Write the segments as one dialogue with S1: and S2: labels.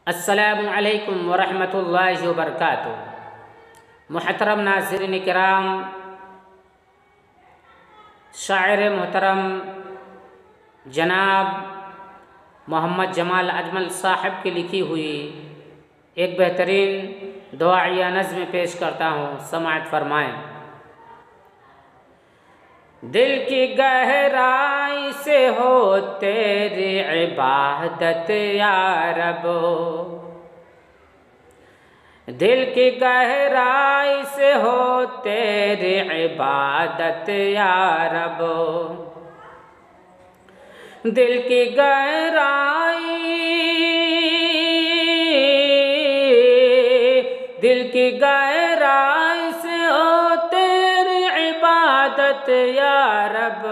S1: अस्सलामु अलैकुम वरहमतुल्लाहि वबरकातुहू। मुहतरम नाज़रीन किराम, शायर मोहतरम जनाब मोहम्मद जमाल अजमल साहब की लिखी हुई एक बेहतरीन दुआया नज़्म पेश करता हूँ, समाअत फरमाएँ। दिल की गहराई से हो तेरी इबादत या रब, दिल की गहराई से हो तेरी इबादत या रब, दिल की गहराई, दिल की गहराई से हो तेरी इबादत या रब,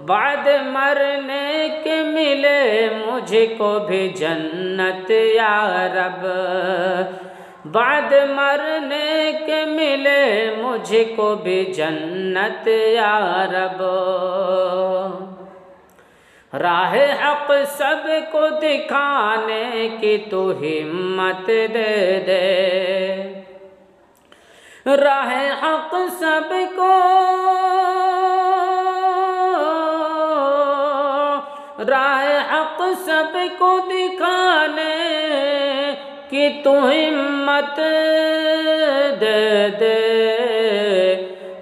S1: बाद मरने के मिले मुझको भी जन्नत या रब, बाद मरने के मिले मुझको भी जन्नत या रब। राह हक़ सबको दिखाने की तू हिम्मत दे दे, राह हक़ सबको, राह हक़ सबको दिखाने की तू हिम्मत दे दे,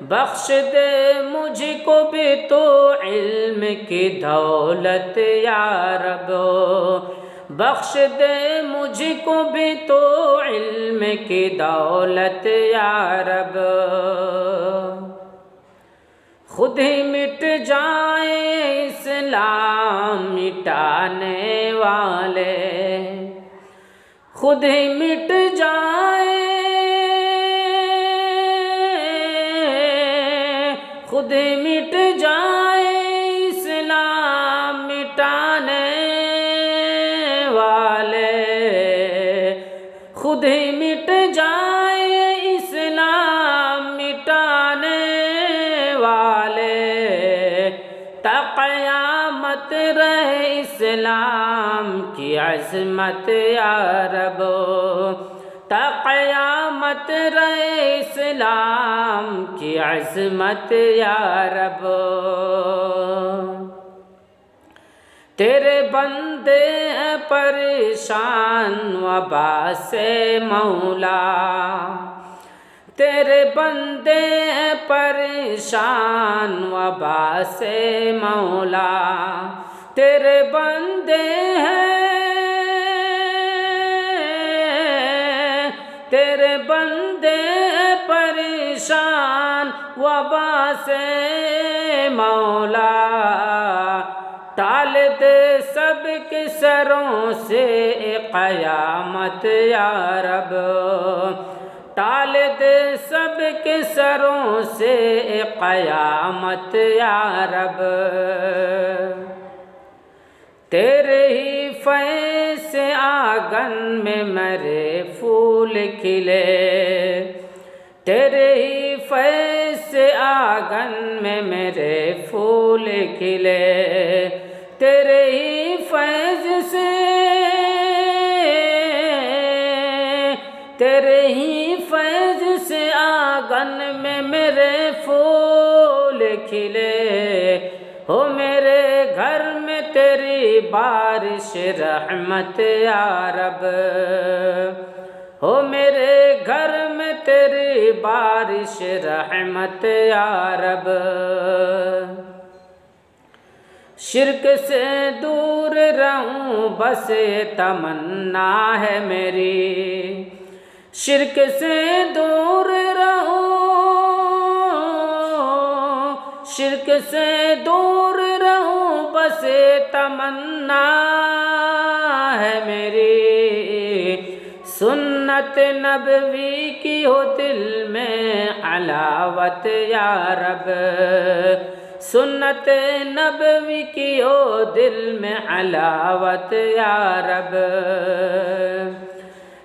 S1: बख्श दे मुझको भी तो इल्म की दौलत या रब, बख्श दे मुझको भी तो इल्म की दौलत या रब। खुद ही मिट जाए इस्लाम मिटाने वाले, खुद ही मिट जाए, खुद ही मिट जाए इस्लाम मिटाने वाले, खुद ही मिट जाए इस्लाम मिटाने वाले, ता क़यामत रहे इस्लाम की अज़मत या रब, ता क़यामत रहे इस्लाम की अज़मत या रब। तेरे बंदे हैं परेशान वबा से मौला, तेरे बंदे हैं परेशान वबा से मौला, तेरे बंदे हैं, तेरे बंदे परेशान वबा से मौला, टाल दे सबके सरों से क़यामत या रब, टाल दे सबके सरों से क़यामत या रब। तेरे ही फैज़ से आंगन में मेरे फूल खिले, तेरे ही फैज़ से आंगन में मेरे फूल खिले, तेरे ही फैज़ से, तेरे ही फैज़ से आंगन में मेरे फूल खिले, हो मेरे घर में तेरी बारिश रहमत या रब, हो मेरे घर में तेरी बारिश रहमत या रब। शिर्क से दूर रहूं बस तमन्ना है मेरी, शिर्क से दूर रहूं, शिर्क से दूर रहूं बस तमन्ना है मेरी, सुन्नत नबवी की हो दिल में अलावत या रब, सुन्नत नबवी की हो दिल में अलावत या रब।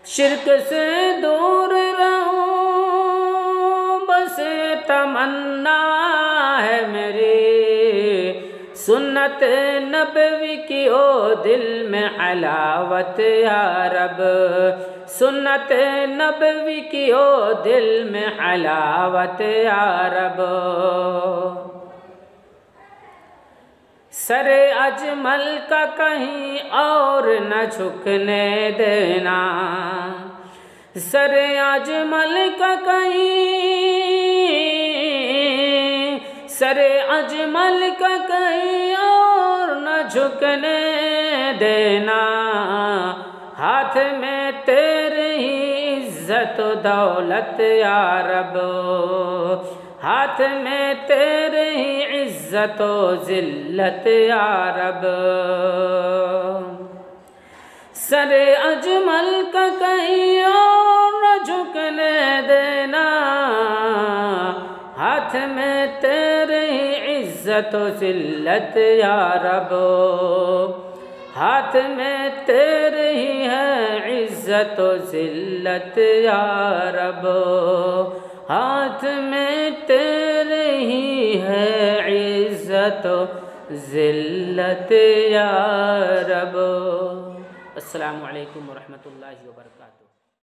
S1: शिर्क से दूर रहूं बस तमन्ना है मेरी, सुन्नत नबवी की ओ दिल में हलावत या रब, सुन्नत नबवी की ओ दिल में हलावत या रब। सरे अजमल का कहीं और न झुकने देना, सरे अजमल का कहीं, सरे अजमल का कहीं और न झुकने देना। हाथ में तेरी इज्जत दौलत या रब, हाथ में तेरी इज्जत जिल्लत या रब। सरे अजमल का कहीं और न झुकने देना, हाथ में तेरी इज्जत जिल्लत या रब, हाथ में तेरी है इज्जत जिल्लत या रब, हाथ में तेरे ही है इज्जत जिल्लत या रब। अस्सलामु अलैकुम व रहमतुल्लाहि व बरकातुहू।